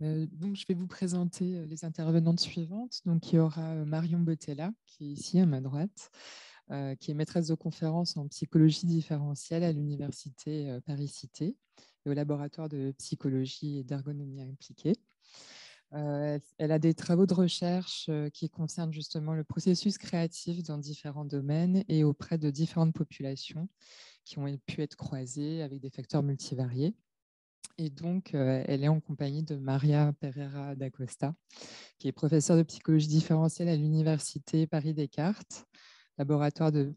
Donc, je vais vous présenter les intervenantes suivantes. Donc, il y aura Marion Botella, qui est ici à ma droite, qui est maîtresse de conférence en psychologie différentielle à l'université Paris-Cité et au laboratoire de psychologie et d'ergonomie impliquée. Elle a des travaux de recherche qui concernent justement le processus créatif dans différents domaines et auprès de différentes populations qui ont pu être croisées avec des facteurs multivariés. Et donc, elle est en compagnie de Maria Pereira da Costa, qui est professeure de psychologie différentielle à l'université Paris-Descartes, laboratoire de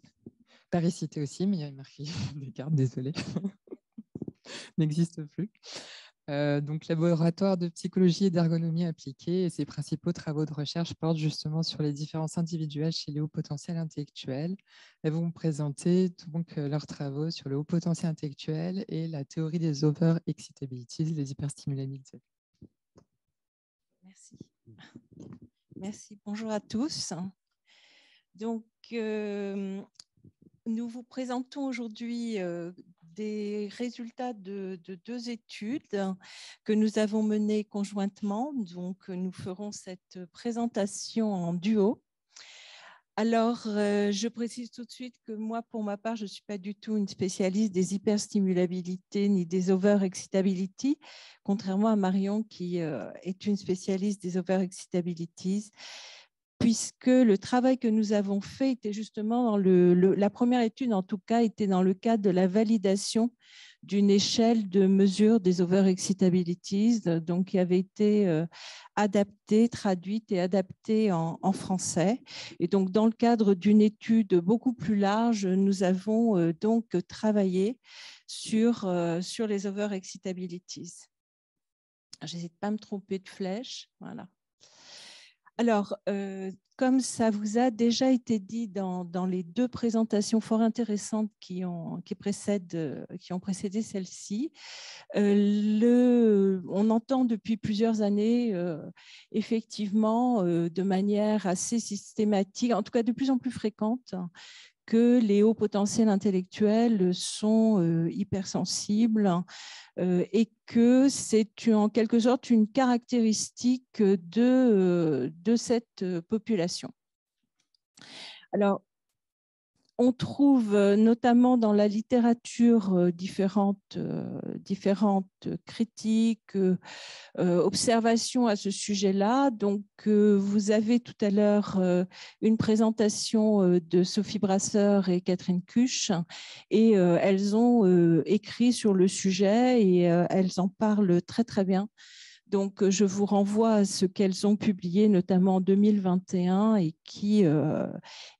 Paris-Cité aussi, mais il y a marqué Descartes, désolé, n'existe plus. Donc, laboratoire de psychologie et d'ergonomie appliquée, et ses principaux travaux de recherche portent justement sur les différences individuelles chez les hauts potentiels intellectuels. Elles vont présenter donc leurs travaux sur le haut potentiel intellectuel et la théorie des over-excitabilities, les hyperstimulabilités. Merci. Merci. Bonjour à tous. Donc, nous vous présentons aujourd'hui des résultats de deux études que nous avons menées conjointement. Donc, nous ferons cette présentation en duo. Alors, je précise tout de suite que moi, pour ma part, je ne suis pas du tout une spécialiste des hyperstimulabilités ni des over-excitabilities, contrairement à Marion qui est une spécialiste des over-excitabilities, puisque le travail que nous avons fait était justement dans la première étude, en tout cas, était dans le cadre de la validation d'une échelle de mesure des over-excitabilities, donc qui avait été adaptée, traduite et adaptée en français. Et donc, dans le cadre d'une étude beaucoup plus large, nous avons donc travaillé sur les over-excitabilities. J'essaie de ne pas me tromper de flèche. Voilà. Alors, comme ça vous a déjà été dit dans les deux présentations fort intéressantes qui ont précédé celle-ci, on entend depuis plusieurs années, effectivement, de manière assez systématique, en tout cas de plus en plus fréquente, que les hauts potentiels intellectuels sont hypersensibles et que c'est en quelque sorte une caractéristique de cette population. Alors, on trouve notamment dans la littérature différentes critiques, observations à ce sujet-là. Donc, vous avez tout à l'heure une présentation de Sophie Brasseur et Catherine Cuche, et elles ont écrit sur le sujet et elles en parlent très, très bien. Donc, je vous renvoie à ce qu'elles ont publié, notamment en 2021, et qui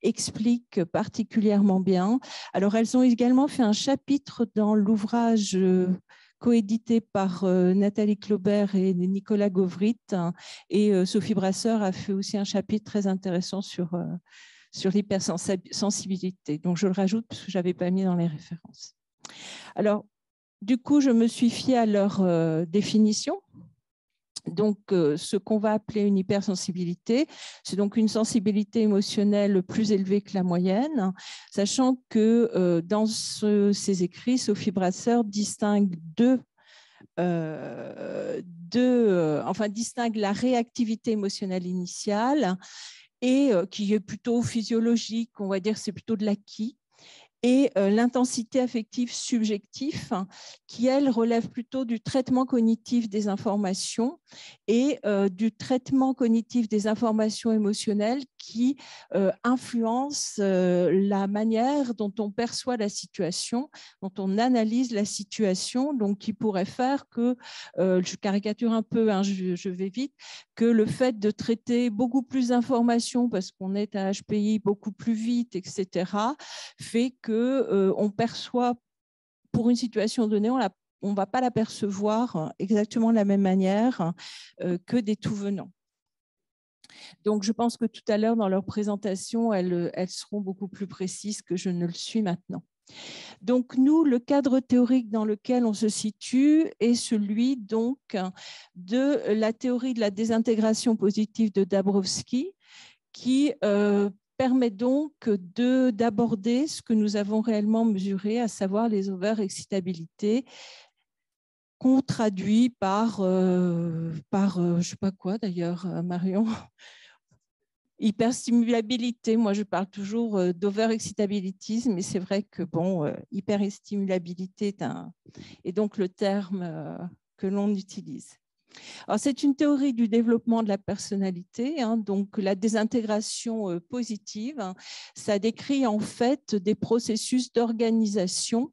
expliquent particulièrement bien. Alors, elles ont également fait un chapitre dans l'ouvrage coédité par Nathalie Claubert et Nicolas Gauvrit. Et Sophie Brasseur a fait aussi un chapitre très intéressant sur l'hypersensibilité. Donc, je le rajoute parce que je n'avais pas mis dans les références. Alors, du coup, je me suis fiée à leur définition. Donc, ce qu'on va appeler une hypersensibilité, c'est donc une sensibilité émotionnelle plus élevée que la moyenne, sachant que dans ses écrits, Sophie Brasseur distingue distingue la réactivité émotionnelle initiale et qui est plutôt physiologique, on va dire c'est plutôt de l'acquis, et l'intensité affective subjective qui, elle, relève plutôt du traitement cognitif des informations et du traitement cognitif des informations émotionnelles qui influence la manière dont on perçoit la situation, dont on analyse la situation, donc qui pourrait faire que, je caricature un peu, hein, je vais vite, que le fait de traiter beaucoup plus d'informations parce qu'on est à HPI beaucoup plus vite, etc., fait qu'on perçoit, pour une situation donnée, on ne va pas la percevoir exactement de la même manière que des tout-venants. Donc, je pense que tout à l'heure, dans leur présentation, elles seront beaucoup plus précises que je ne le suis maintenant. Donc, nous, le cadre théorique dans lequel on se situe est celui donc de la théorie de la désintégration positive de Dabrowski, qui permet donc d'aborder ce que nous avons réellement mesuré, à savoir les over-excitabilités qu'on traduit par je ne sais pas quoi d'ailleurs, Marion, hyperstimulabilité. Moi, je parle toujours d'overexcitability, mais c'est vrai que bon, hyperstimulabilité est donc le terme que l'on utilise. Alors, c'est une théorie du développement de la personnalité, hein, donc la désintégration positive, hein, ça décrit en fait des processus d'organisation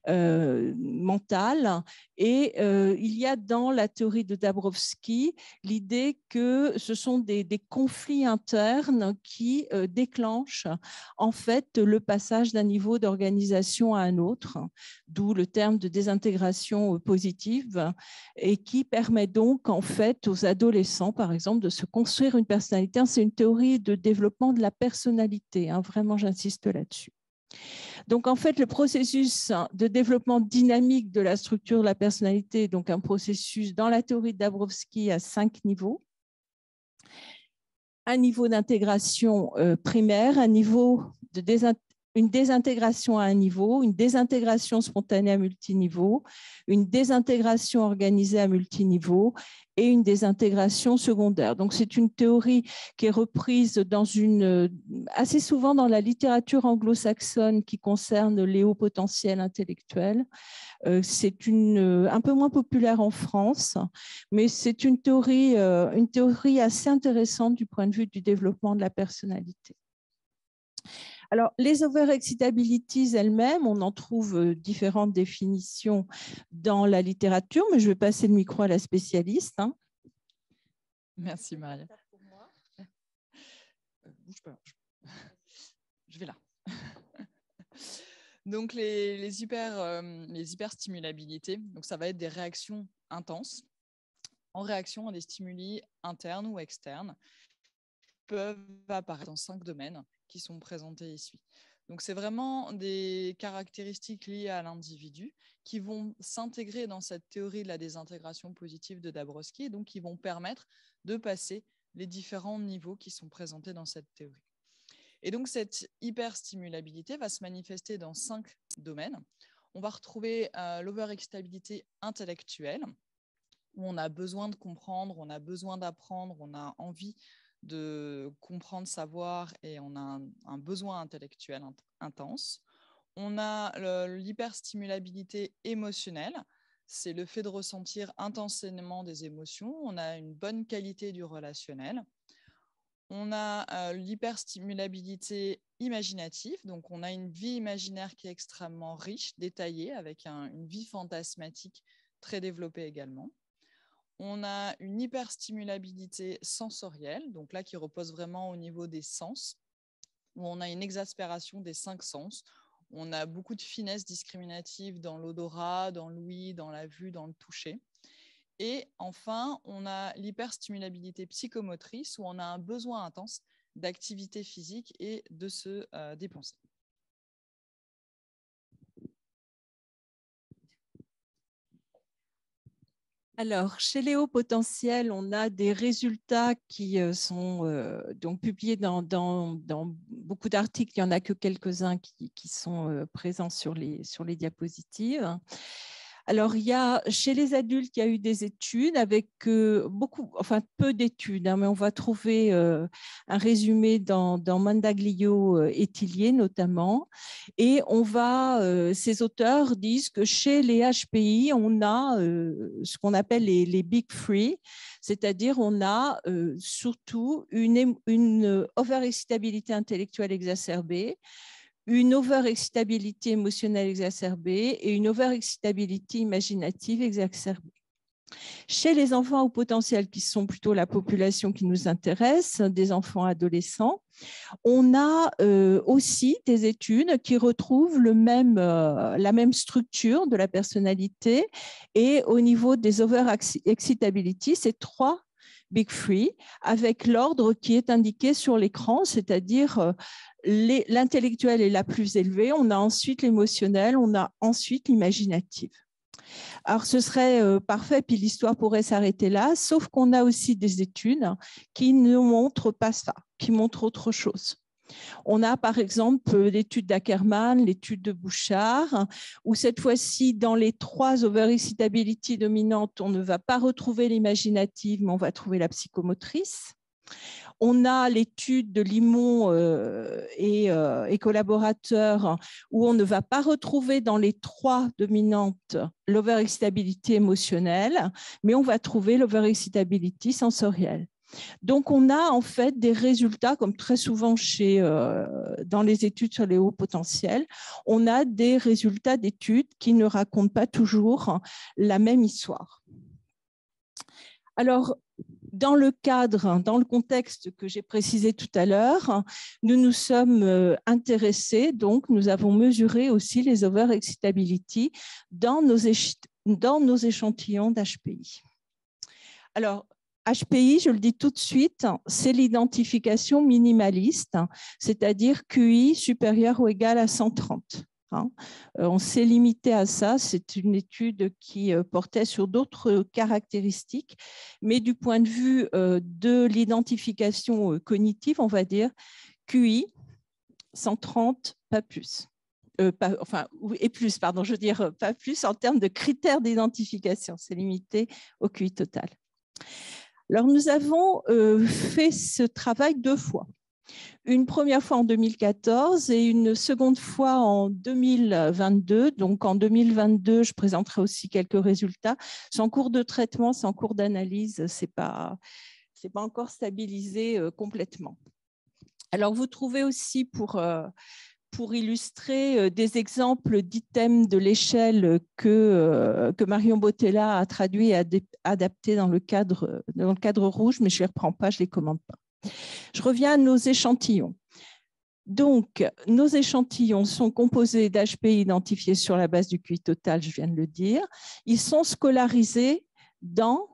mentale. Et il y a dans la théorie de Dabrowski l'idée que ce sont des conflits internes qui déclenchent en fait le passage d'un niveau d'organisation à un autre, d'où le terme de désintégration positive, et qui permet donc en fait aux adolescents, par exemple, de se construire une personnalité. C'est une théorie de développement de la personnalité, hein, vraiment j'insiste là-dessus. Donc, en fait, le processus de développement dynamique de la structure de la personnalité, donc un processus dans la théorie de Dabrowski à 5 niveaux. Un niveau d'intégration primaire, un niveau de une désintégration à un niveau, une désintégration spontanée à multiniveau, une désintégration organisée à multiniveau et une désintégration secondaire. Donc, c'est une théorie qui est reprise assez souvent dans la littérature anglo-saxonne qui concerne les hauts potentiels intellectuels. C'est un peu moins populaire en France, mais c'est une théorie assez intéressante du point de vue du développement de la personnalité. Alors, les overexcitabilities elles-mêmes, on en trouve différentes définitions dans la littérature, mais je vais passer le micro à la spécialiste. Hein. Merci, Maria. Bouge pas. Je vais là. Donc, les hyperstimulabilités, donc ça va être des réactions intenses en réaction à des stimuli internes ou externes qui peuvent apparaître dans 5 domaines qui sont présentés ici. Donc, c'est vraiment des caractéristiques liées à l'individu qui vont s'intégrer dans cette théorie de la désintégration positive de Dabrowski et donc qui vont permettre de passer les différents niveaux qui sont présentés dans cette théorie. Et donc, cette hyperstimulabilité va se manifester dans 5 domaines. On va retrouver l'overexcitabilité intellectuelle, où on a besoin de comprendre, on a besoin d'apprendre, on a envie de comprendre, savoir, et on a un besoin intellectuel intense. On a l'hyperstimulabilité émotionnelle, c'est le fait de ressentir intensément des émotions. On a une bonne qualité du relationnel. On a l'hyperstimulabilité imaginative, donc on a une vie imaginaire qui est extrêmement riche, détaillée, avec une vie fantasmatique très développée également. On a une hyperstimulabilité sensorielle, donc là qui repose vraiment au niveau des sens, où on a une exaspération des 5 sens. On a beaucoup de finesse discriminative dans l'odorat, dans l'ouïe, dans la vue, dans le toucher. Et enfin, on a l'hyperstimulabilité psychomotrice, où on a un besoin intense d'activité physique et de se dépenser. Alors, chez les hauts potentiels, on a des résultats qui sont donc publiés dans beaucoup d'articles. Il n'y en a que quelques-uns qui sont présents sur les diapositives. Alors, chez les adultes, il y a eu des études avec peu d'études, hein, mais on va trouver un résumé dans Mandaglio et Tillier notamment. Et ces auteurs disent que chez les HPI, on a ce qu'on appelle les Big Three, c'est-à-dire on a surtout une overexcitabilité intellectuelle exacerbée, une overexcitabilité émotionnelle exacerbée et une overexcitabilité imaginative exacerbée. Chez les enfants au potentiel, qui sont plutôt la population qui nous intéresse, des enfants adolescents, on a aussi des études qui retrouvent la même structure de la personnalité et au niveau des overexcitability, c'est 3 Big Three, avec l'ordre qui est indiqué sur l'écran, c'est-à-dire l'intellectuel est la plus élevée, on a ensuite l'émotionnel, on a ensuite l'imaginative. Alors, ce serait parfait, puis l'histoire pourrait s'arrêter là, sauf qu'on a aussi des études qui ne montrent pas ça, qui montrent autre chose. On a par exemple l'étude d'Ackermann, l'étude de Bouchard, où cette fois-ci, dans les 3 overexcitability dominantes, on ne va pas retrouver l'imaginative, mais on va trouver la psychomotrice. On a l'étude de Limon et collaborateurs, où on ne va pas retrouver dans les 3 dominantes l'overexcitability émotionnelle, mais on va trouver l'overexcitability sensorielle. Donc, on a en fait des résultats, comme très souvent dans les études sur les hauts potentiels, on a des résultats d'études qui ne racontent pas toujours la même histoire. Alors, dans le contexte que j'ai précisé tout à l'heure, nous nous sommes intéressés, donc nous avons mesuré aussi les overexcitability dans nos échantillons d'HPI. Alors, HPI, je le dis tout de suite, c'est l'identification minimaliste, c'est-à-dire QI supérieur ou égal à 130. On s'est limité à ça. C'est une étude qui portait sur d'autres caractéristiques, mais du point de vue de l'identification cognitive, on va dire QI 130, pas plus. Pas plus en termes de critères d'identification. C'est limité au QI total. Alors, nous avons fait ce travail 2 fois. Une première fois en 2014 et une seconde fois en 2022. Donc, en 2022, je présenterai aussi quelques résultats. C'est en cours de traitement, c'est en cours d'analyse, c'est pas encore stabilisé complètement. Alors, vous trouvez aussi pour illustrer des exemples d'items de l'échelle que Marion Bottella a traduit et adapté dans le cadre rouge, mais je ne les reprends pas, je ne les commande pas. Je reviens à nos échantillons. Donc, nos échantillons sont composés d'HPI identifiés sur la base du QI total, je viens de le dire. Ils sont scolarisés dans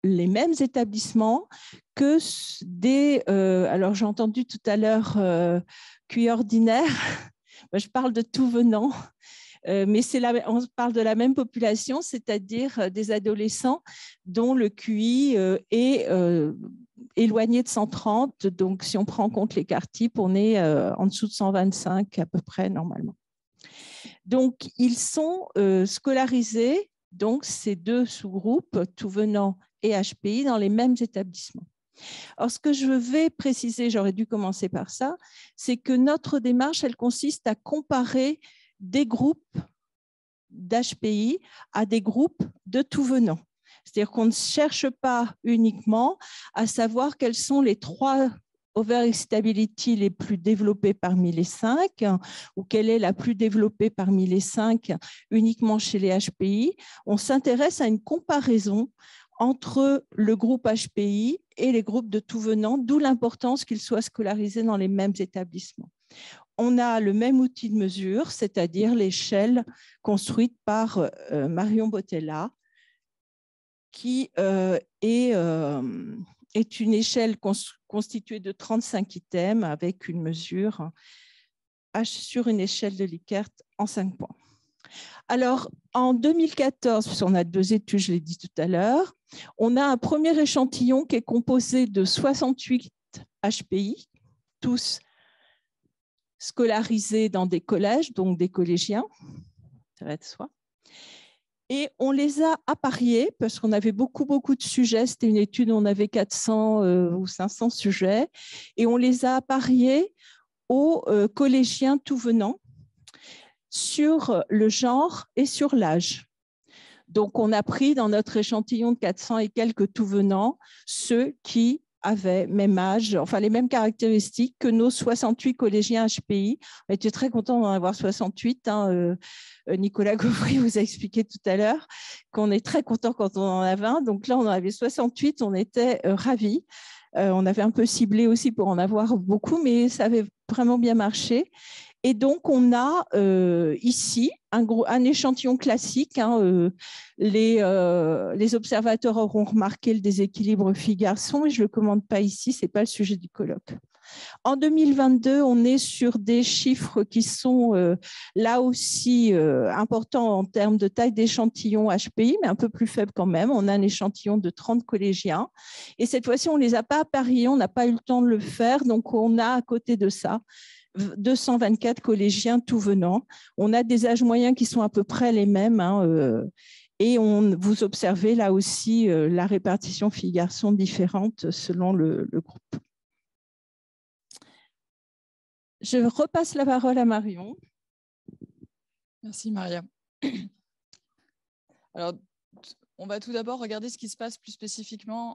les mêmes établissements que alors, j'ai entendu tout à l'heure QI ordinaire. Je parle de tout venant. Mais on parle de la même population, c'est-à-dire des adolescents dont le QI est éloigné de 130. Donc, si on prend en compte l'écart type, on est en dessous de 125 à peu près normalement. Donc, ils sont scolarisés, donc ces 2 sous-groupes, tout venant et HPI, dans les mêmes établissements. Alors, ce que je vais préciser, j'aurais dû commencer par ça, c'est que notre démarche, elle consiste à comparer des groupes d'HPI à des groupes de tout venant. C'est-à-dire qu'on ne cherche pas uniquement à savoir quels sont les 3 overexcitability les plus développés parmi les 5 ou quelle est la plus développée parmi les 5 uniquement chez les HPI. On s'intéresse à une comparaison entre le groupe HPI et les groupes de tout venant, d'où l'importance qu'ils soient scolarisés dans les mêmes établissements. On a le même outil de mesure, c'est-à-dire l'échelle construite par Marion Bottella, qui est une échelle constituée de 35 items avec une mesure sur une échelle de Likert en 5 points. Alors, en 2014, puisqu'on a 2 études, je l'ai dit tout à l'heure, on a un premier échantillon qui est composé de 68 HPI, tous scolarisés dans des collèges, donc des collégiens, ça va de soi. Et on les a appariés parce qu'on avait beaucoup de sujets. C'était une étude où on avait 400 ou 500 sujets. Et on les a appariés aux collégiens tout venant sur le genre et sur l'âge. Donc, on a pris dans notre échantillon de 400 et quelques tout venants ceux qui avaient même âge, enfin les mêmes caractéristiques que nos 68 collégiens HPI. On était très contents d'en avoir 68. Nicolas Gauvry vous a expliqué tout à l'heure qu'on est très content quand on en a 20. Donc là, on en avait 68, on était ravis. On avait un peu ciblé aussi pour en avoir beaucoup, mais ça avait vraiment bien marché. Et donc, on a ici un échantillon classique. Les observateurs auront remarqué le déséquilibre filles-garçons, mais je ne le commande pas ici, ce n'est pas le sujet du colloque. En 2022, on est sur des chiffres qui sont là aussi importants en termes de taille d'échantillon HPI, mais un peu plus faible quand même. On a un échantillon de 30 collégiens. Et cette fois-ci, on ne les a pas appariés, on n'a pas eu le temps de le faire. Donc, on a à côté de ça 224 collégiens tout venant. On a des âges moyens qui sont à peu près les mêmes. Et vous observez là aussi la répartition filles-garçons différente selon le groupe. Je repasse la parole à Marion. Merci Maria. Alors, on va tout d'abord regarder ce qui se passe plus spécifiquement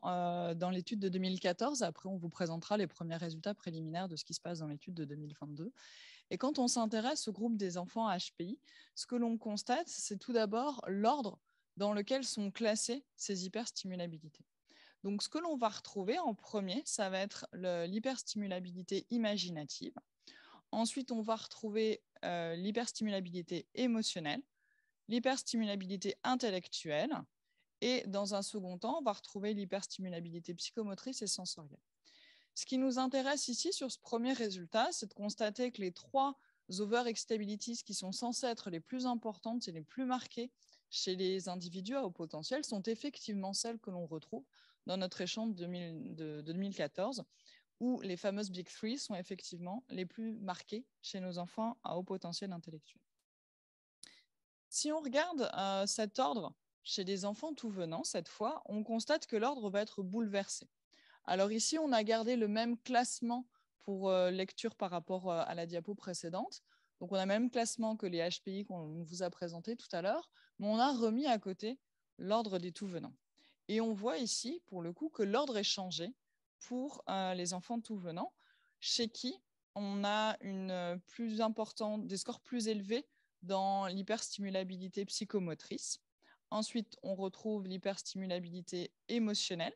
dans l'étude de 2014. Après, on vous présentera les premiers résultats préliminaires de ce qui se passe dans l'étude de 2022. Et quand on s'intéresse au groupe des enfants HPI, ce que l'on constate, c'est tout d'abord l'ordre dans lequel sont classées ces hyperstimulabilités. Donc, ce que l'on va retrouver en premier, ça va être l'hyperstimulabilité imaginative. Ensuite, on va retrouver l'hyperstimulabilité émotionnelle, l'hyperstimulabilité intellectuelle, et dans un second temps, on va retrouver l'hyperstimulabilité psychomotrice et sensorielle. Ce qui nous intéresse ici sur ce premier résultat, c'est de constater que les 3 overexcitabilities qui sont censées être les plus importantes et les plus marquées chez les individus à haut potentiel sont effectivement celles que l'on retrouve dans notre échange de 2014, où les fameuses Big Three sont effectivement les plus marquées chez nos enfants à haut potentiel intellectuel. Si on regarde cet ordre chez les enfants tout venant, cette fois, on constate que l'ordre va être bouleversé. Alors ici, on a gardé le même classement pour lecture par rapport à la diapo précédente. Donc, on a le même classement que les HPI qu'on vous a présenté tout à l'heure, mais on a remis à côté l'ordre des tout venants. Et on voit ici, pour le coup, que l'ordre est changé pour les enfants tout venant, chez qui on a des scores plus élevés dans l'hyperstimulabilité psychomotrice. Ensuite, on retrouve l'hyperstimulabilité émotionnelle,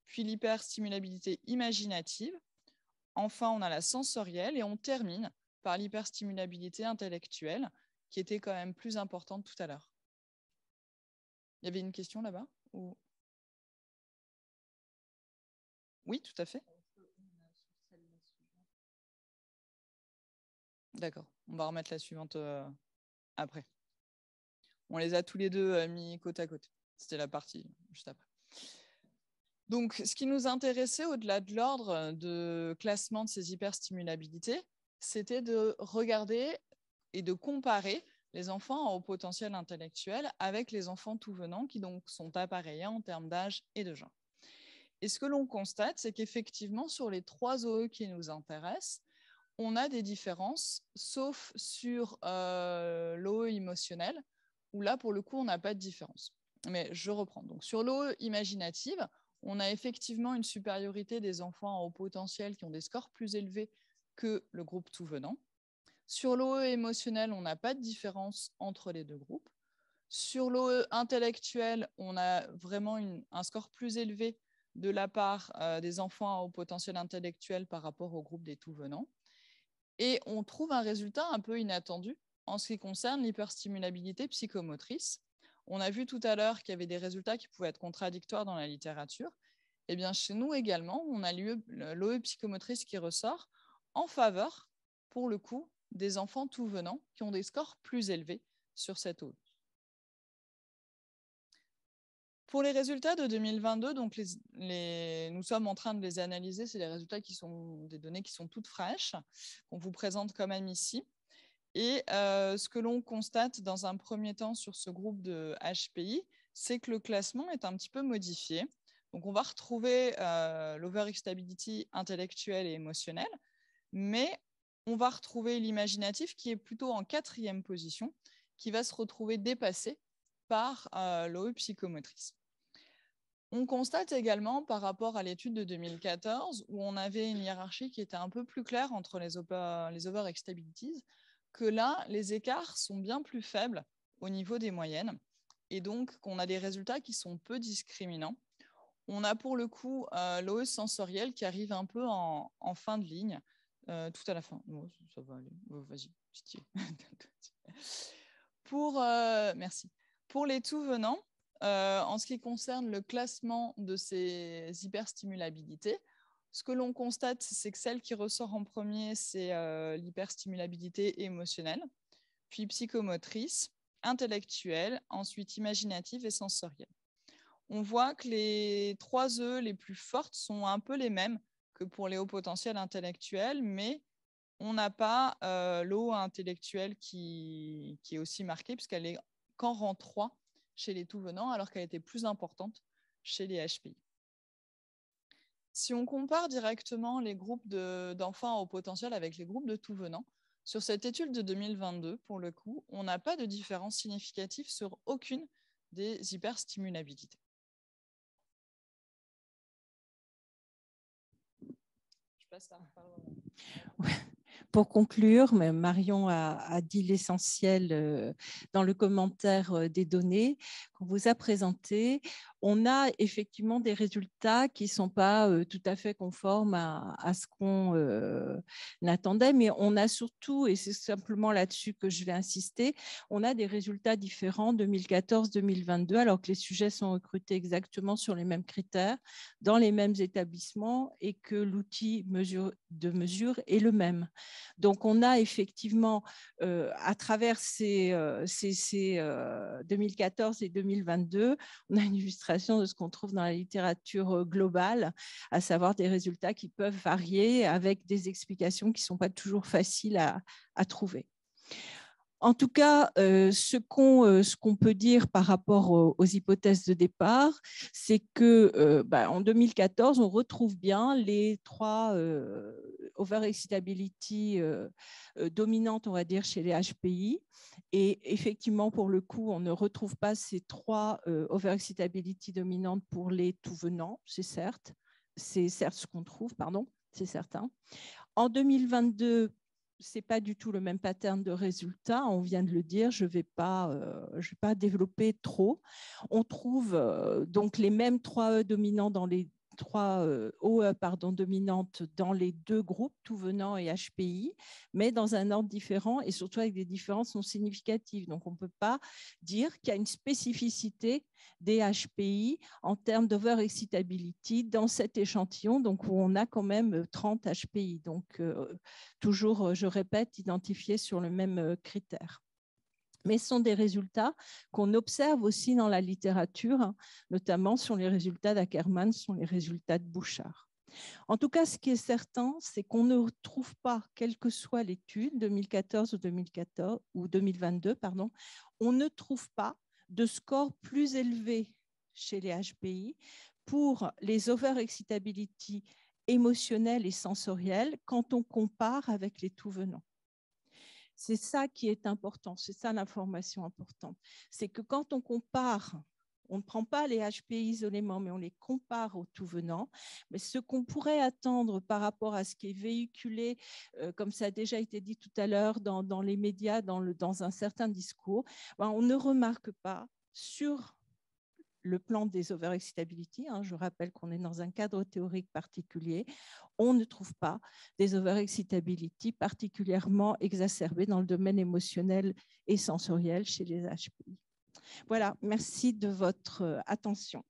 puis l'hyperstimulabilité imaginative. Enfin, on a la sensorielle et on termine par l'hyperstimulabilité intellectuelle, qui était quand même plus importante tout à l'heure. Il y avait une question là-bas ou... Oui, tout à fait. D'accord, on va remettre la suivante après. On les a tous les deux mis côte à côte. C'était la partie juste après. Donc, ce qui nous intéressait au-delà de l'ordre de classement de ces hyperstimulabilités, c'était de regarder et de comparer les enfants à haut potentiel intellectuel avec les enfants tout venant qui donc sont appareillés en termes d'âge et de genre. Et ce que l'on constate, c'est qu'effectivement, sur les 3 OE qui nous intéressent, on a des différences, sauf sur l'OE émotionnel, où là, pour le coup, on n'a pas de différence. Mais je reprends. Donc, sur l'OE imaginative, on a effectivement une supériorité des enfants à haut potentiel qui ont des scores plus élevés que le groupe tout venant. Sur l'OE émotionnel, on n'a pas de différence entre les 2 groupes. Sur l'OE intellectuel, on a vraiment un score plus élevé de la part des enfants à haut potentiel intellectuel par rapport au groupe des tout venants. Et on trouve un résultat un peu inattendu en ce qui concerne l'hyperstimulabilité psychomotrice. On a vu tout à l'heure qu'il y avait des résultats qui pouvaient être contradictoires dans la littérature. Eh bien, chez nous également, on a l'OE psychomotrice qui ressort en faveur, pour le coup, des enfants tout venant qui ont des scores plus élevés sur cette OE. Pour les résultats de 2022, donc nous sommes en train de les analyser. C'est des résultats qui sont des données qui sont toutes fraîches, qu'on vous présente quand même ici. Et ce que l'on constate dans un premier temps sur ce groupe de HPI, c'est que le classement est un petit peu modifié. Donc, on va retrouver l'overexcitability intellectuelle et émotionnelle, mais on va retrouver l'imaginatif qui est plutôt en 4e position, qui va se retrouver dépassé par l'OE psychomotrice. On constate également par rapport à l'étude de 2014, où on avait une hiérarchie qui était un peu plus claire entre les overexcitabilities, que là, les écarts sont bien plus faibles au niveau des moyennes, et donc qu'on a des résultats qui sont peu discriminants. On a pour le coup l'OE sensorielle qui arrive un peu en fin de ligne, tout à la fin. Oh, ça va aller, oh, vas-y, pitié. Merci. Pour les tout venants, en ce qui concerne le classement de ces hyperstimulabilités, Ce que l'on constate, c'est que celle qui ressort en premier, c'est l'hyperstimulabilité émotionnelle, puis psychomotrice, intellectuelle, ensuite imaginative et sensorielle. On voit que les 3 E les plus fortes sont un peu les mêmes que pour les hauts potentiels intellectuels, mais on n'a pas l'eau intellectuelle qui est aussi marquée, puisqu'elle est qu'en rang 3 chez les tout venants, alors qu'elle était plus importante chez les HPI. Si on compare directement les groupes d'enfants à haut potentiel avec les groupes de tout venants, sur cette étude de 2022, pour le coup, on n'a pas de différence significative sur aucune des hyperstimulabilités. Je passe la parole. Pour conclure, Marion a dit l'essentiel dans le commentaire des données qu'on vous a présentées. On a effectivement des résultats qui ne sont pas tout à fait conformes à ce qu'on attendait, mais on a surtout, et c'est simplement là-dessus que je vais insister, on a des résultats différents 2014-2022, alors que les sujets sont recrutés exactement sur les mêmes critères, dans les mêmes établissements, et que l'outil de mesure est le même. Donc, on a effectivement, à travers ces 2014 et 2022, on a une illustration de ce qu'on trouve dans la littérature globale, à savoir des résultats qui peuvent varier avec des explications qui ne sont pas toujours faciles à trouver. En tout cas, ce qu'on peut dire par rapport aux hypothèses de départ, c'est que en 2014, on retrouve bien les 3 overexcitability dominantes, on va dire, chez les HPI. Et effectivement, pour le coup, on ne retrouve pas ces 3 overexcitability dominantes pour les tout venants, c'est certes ce qu'on trouve, pardon, c'est certain. En 2022, ce n'est pas du tout le même pattern de résultats, on vient de le dire, je ne vais pas développer trop. On trouve donc les mêmes 3 E dominants dans les 3 OE dominantes dans les 2 groupes, tout venant et HPI, mais dans un ordre différent et surtout avec des différences non significatives. Donc, on ne peut pas dire qu'il y a une spécificité des HPI en termes d'overexcitability dans cet échantillon, donc où on a quand même 30 HPI. Donc, toujours, je répète, identifiés sur le même critère. Mais ce sont des résultats qu'on observe aussi dans la littérature, notamment sur les résultats d'Ackermann, sur les résultats de Bouchard. En tout cas, ce qui est certain, c'est qu'on ne trouve pas, quelle que soit l'étude, 2014 ou 2022, on ne trouve pas de score plus élevé chez les HPI pour les overexcitability émotionnelles et sensorielles quand on compare avec les tout venants. C'est ça qui est important, c'est ça l'information importante. C'est que quand on compare, on ne prend pas les HPI isolément, mais on les compare aux tout venants. Mais ce qu'on pourrait attendre par rapport à ce qui est véhiculé, comme ça a déjà été dit tout à l'heure dans les médias, dans un certain discours, on ne remarque pas sur le plan des overexcitability, je rappelle qu'on est dans un cadre théorique particulier, on ne trouve pas des overexcitability particulièrement exacerbées dans le domaine émotionnel et sensoriel chez les HPI. Voilà, merci de votre attention.